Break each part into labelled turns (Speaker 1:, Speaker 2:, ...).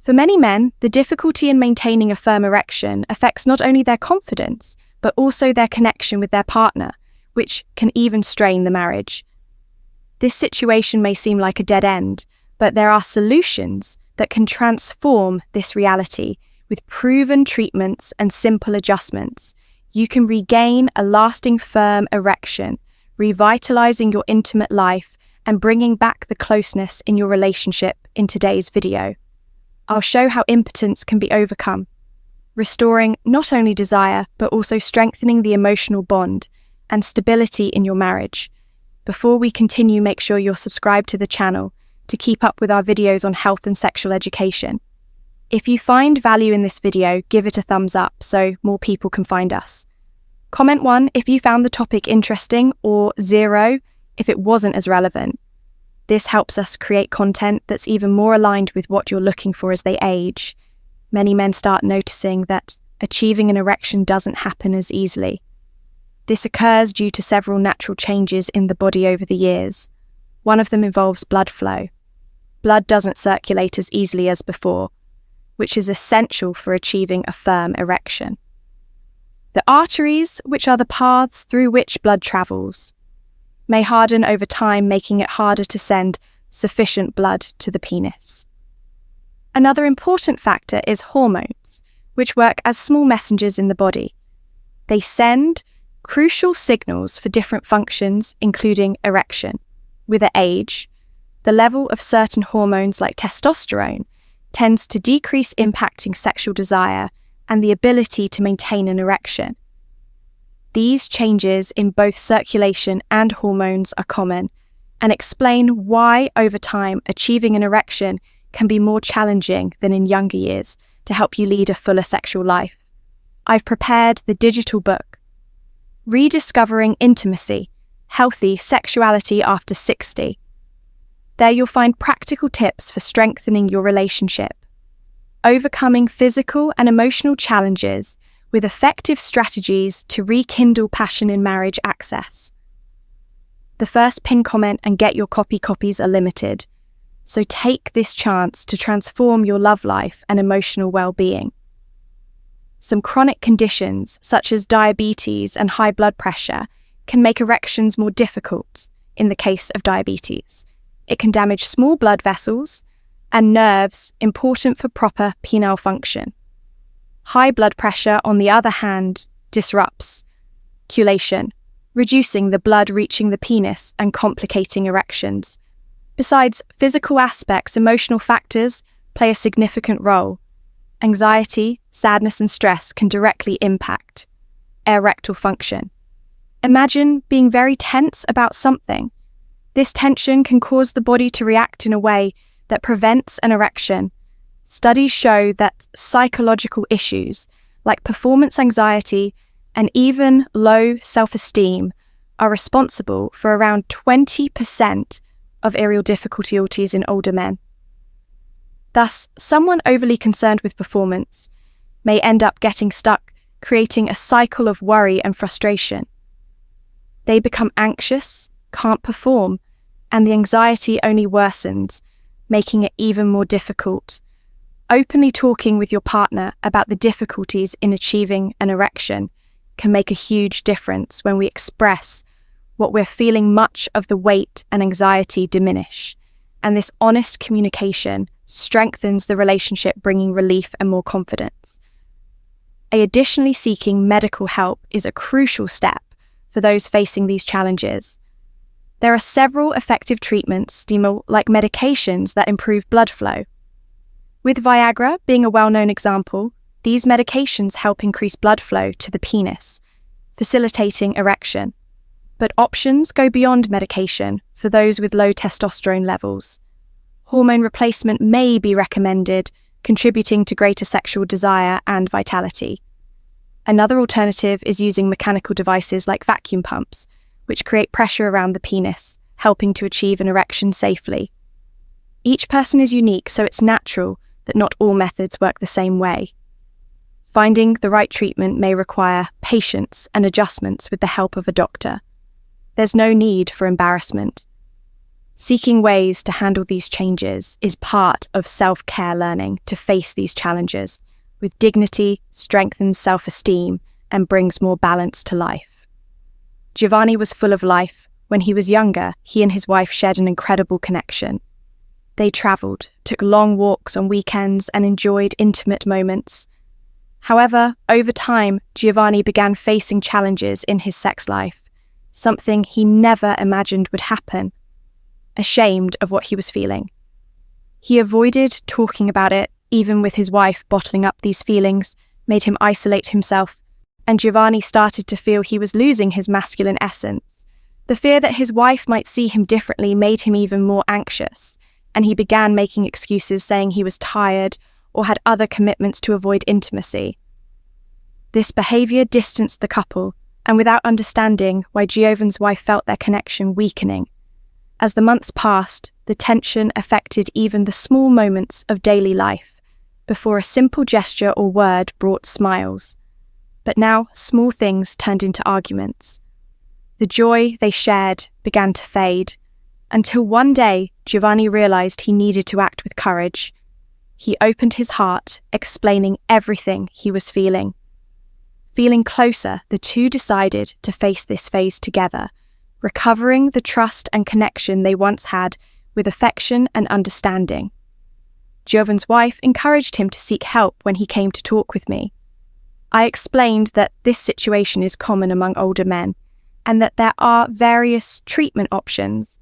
Speaker 1: For many men, the difficulty in maintaining a firm erection affects not only their confidence, but also their connection with their partner, which can even strain the marriage. This situation may seem like a dead end, but there are solutions that can transform this reality. With proven treatments and simple adjustments, you can regain a lasting firm erection, revitalizing your intimate life and bringing back the closeness in your relationship in today's video. I'll show how impotence can be overcome, restoring not only desire, but also strengthening the emotional bond and stability in your marriage. Before we continue, make sure you're subscribed to the channel to keep up with our videos on health and sexual education. If you find value in this video, give it a thumbs up so more people can find us. Comment 1 if you found the topic interesting, or 0 if it wasn't as relevant. This helps us create content that's even more aligned with what you're looking for as they age. Many men start noticing that achieving an erection doesn't happen as easily. This occurs due to several natural changes in the body over the years. One of them involves blood flow. Blood doesn't circulate as easily as before, which is essential for achieving a firm erection. The arteries, which are the paths through which blood travels, may harden over time, making it harder to send sufficient blood to the penis. Another important factor is hormones, which work as small messengers in the body. They send crucial signals for different functions, including erection. With age, the level of certain hormones like testosterone tends to decrease, impacting sexual desire and the ability to maintain an erection. These changes in both circulation and hormones are common and explain why, over time, achieving an erection can be more challenging than in younger years to help you lead a fuller sexual life. I've prepared the digital book, Rediscovering Intimacy, Healthy Sexuality After 60. There you'll find practical tips for strengthening your relationship, overcoming physical and emotional challenges with effective strategies to rekindle passion in marriage access. The first pin comment and get your copies are limited, so take this chance to transform your love life and emotional well-being. Some chronic conditions, such as diabetes and high blood pressure, can make erections more difficult. In the case of diabetes, it can damage small blood vessels and nerves important for proper penile function. High blood pressure, on the other hand, disrupts circulation, reducing the blood reaching the penis and complicating erections. Besides physical aspects, emotional factors play a significant role. Anxiety, sadness, and stress can directly impact erectile function. Imagine being very tense about something. This tension can cause the body to react in a way that prevents an erection. Studies show that psychological issues like performance anxiety and even low self-esteem are responsible for around 20% of erectile difficulties in older men. Thus, someone overly concerned with performance may end up getting stuck, creating a cycle of worry and frustration. They become anxious, can't perform, and the anxiety only worsens, making it even more difficult. Openly talking with your partner about the difficulties in achieving an erection can make a huge difference. When we express what we're feeling, much of the weight and anxiety diminish, and this honest communication strengthens the relationship, bringing relief and more confidence. Additionally, seeking medical help is a crucial step for those facing these challenges. There are several effective treatments, like medications, that improve blood flow. With Viagra being a well-known example, these medications help increase blood flow to the penis, facilitating erection. But options go beyond medication for those with low testosterone levels. Hormone replacement may be recommended, contributing to greater sexual desire and vitality. Another alternative is using mechanical devices like vacuum pumps, which create pressure around the penis, helping to achieve an erection safely. Each person is unique, so it's natural that not all methods work the same way. Finding the right treatment may require patience and adjustments with the help of a doctor. There's no need for embarrassment. Seeking ways to handle these changes is part of self-care learning to face these challenges with dignity, strengthens self-esteem, and brings more balance to life. Giovanni was full of life. When he was younger, he and his wife shared an incredible connection. They travelled, took long walks on weekends, and enjoyed intimate moments. However, over time, Giovanni began facing challenges in his sex life, something he never imagined would happen. Ashamed of what he was feeling, he avoided talking about it, even with his wife bottling up these feelings, made him isolate himself, and Giovanni started to feel he was losing his masculine essence. The fear that his wife might see him differently made him even more anxious, and he began making excuses saying he was tired or had other commitments to avoid intimacy. This behaviour distanced the couple, and without understanding why Giovanni's wife felt their connection weakening. As the months passed, the tension affected even the small moments of daily life, before a simple gesture or word brought smiles. But now, small things turned into arguments. The joy they shared began to fade, until one day Giovanni realized he needed to act with courage. He opened his heart, explaining everything he was feeling. Feeling closer, the two decided to face this phase together, recovering the trust and connection they once had with affection and understanding. Giovanni's wife encouraged him to seek help when he came to talk with me. I explained that this situation is common among older men, and that there are various treatment options.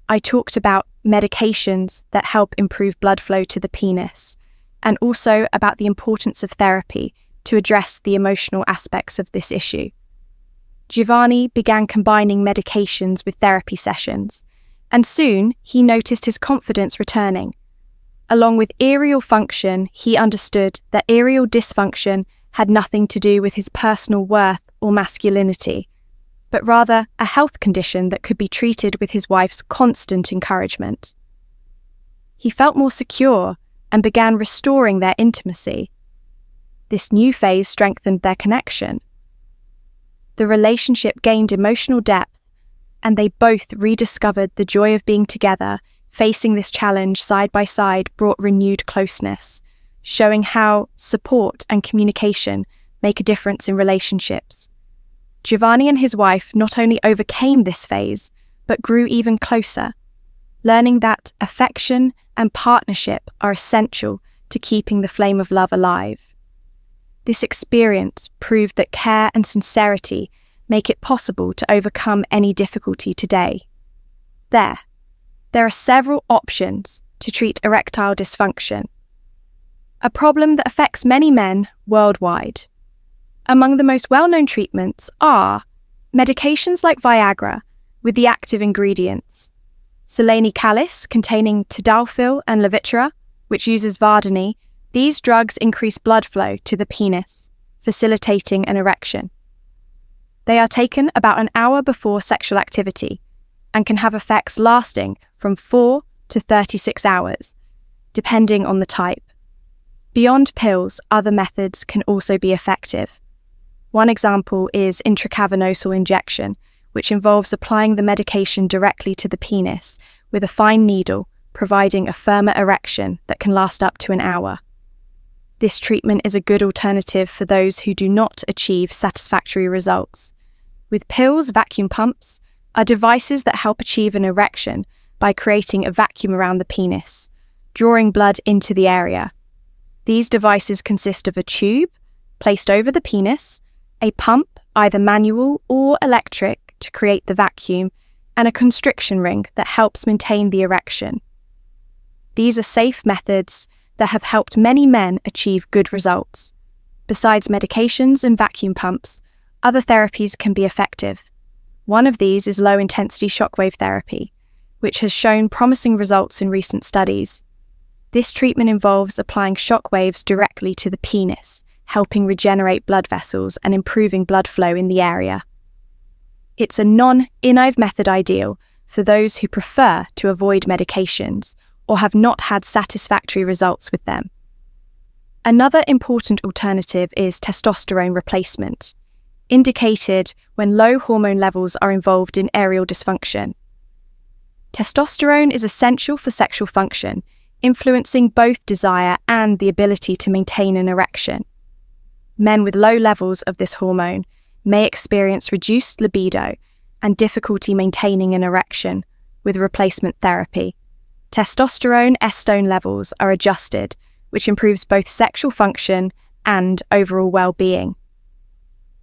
Speaker 1: I talked about medications that help improve blood flow to the penis, and also about the importance of therapy to address the emotional aspects of this issue. Giovanni began combining medications with therapy sessions, and soon he noticed his confidence returning. Along with erectile function, he understood that erectile dysfunction had nothing to do with his personal worth or masculinity, but rather a health condition that could be treated with his wife's constant encouragement. He felt more secure and began restoring their intimacy. This new phase strengthened their connection. The relationship gained emotional depth, and they both rediscovered the joy of being together. Facing this challenge side by side brought renewed closeness, showing how support and communication make a difference in relationships. Giovanni and his wife not only overcame this phase, but grew even closer, learning that affection and partnership are essential to keeping the flame of love alive. This experience proved that care and sincerity make it possible to overcome any difficulty today. There are several options to treat erectile dysfunction, a problem that affects many men worldwide. Among the most well-known treatments are medications like Viagra with the active ingredients, Selene-Calis containing tadalafil and Levitra, which uses Vardani. These drugs increase blood flow to the penis, facilitating an erection. They are taken about an hour before sexual activity and can have effects lasting from 4 to 36 hours, depending on the type. Beyond pills, other methods can also be effective. One example is intracavernosal injection, which involves applying the medication directly to the penis with a fine needle, providing a firmer erection that can last up to an hour. This treatment is a good alternative for those who do not achieve satisfactory results. With pills, vacuum pumps are devices that help achieve an erection by creating a vacuum around the penis, drawing blood into the area. These devices consist of a tube placed over the penis, a pump, either manual or electric, to create the vacuum, and a constriction ring that helps maintain the erection. These are safe methods that have helped many men achieve good results. Besides medications and vacuum pumps, other therapies can be effective. One of these is low-intensity shockwave therapy, which has shown promising results in recent studies. This treatment involves applying shockwaves directly to the penis, helping regenerate blood vessels and improving blood flow in the area. It's a non-invasive method ideal for those who prefer to avoid medications or have not had satisfactory results with them. Another important alternative is testosterone replacement, indicated when low hormone levels are involved in erectile dysfunction. Testosterone is essential for sexual function, influencing both desire and the ability to maintain an erection. Men with low levels of this hormone may experience reduced libido and difficulty maintaining an erection with replacement therapy. Testosterone estrone levels are adjusted, which improves both sexual function and overall well-being.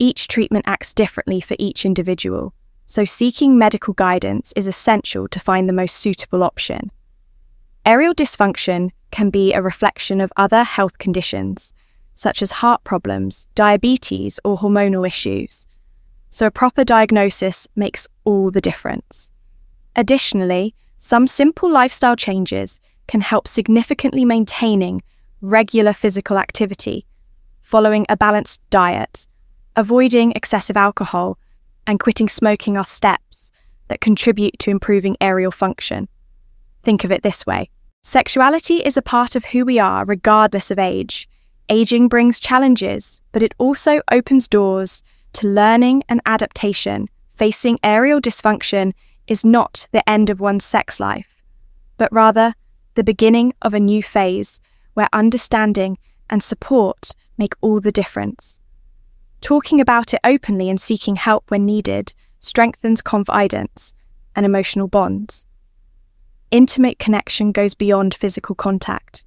Speaker 1: Each treatment acts differently for each individual, so seeking medical guidance is essential to find the most suitable option. Erectile dysfunction can be a reflection of other health conditions, such as heart problems, diabetes, or hormonal issues, so a proper diagnosis makes all the difference. Additionally, some simple lifestyle changes can help significantly maintaining regular physical activity, following a balanced diet, avoiding excessive alcohol, and quitting smoking are steps that contribute to improving aerial function. Think of it this way. Sexuality is a part of who we are regardless of age. Aging brings challenges, but it also opens doors to learning and adaptation. Facing aerial dysfunction is not the end of one's sex life, but rather the beginning of a new phase where understanding and support make all the difference. Talking about it openly and seeking help when needed strengthens confidence and emotional bonds. Intimate connection goes beyond physical contact.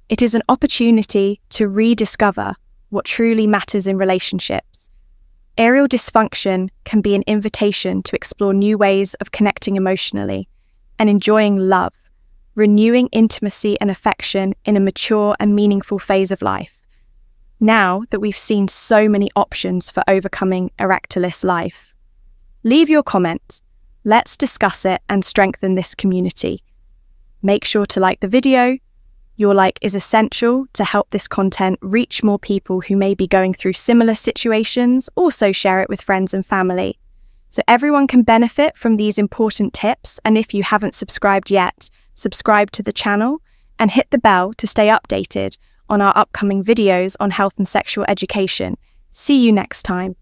Speaker 1: It is an opportunity to rediscover what truly matters in relationships. Aerial dysfunction can be an invitation to explore new ways of connecting emotionally and enjoying love, renewing intimacy and affection in a mature and meaningful phase of life. Now that we've seen so many options for overcoming erectiless life, leave your comment. Let's discuss it and strengthen this community. Make sure to like the video. Your like is essential to help this content reach more people who may be going through similar situations. Also share it with friends and family, so everyone can benefit from these important tips. And if you haven't subscribed yet, subscribe to the channel and hit the bell to stay updated on our upcoming videos on health and sexual education. See you next time.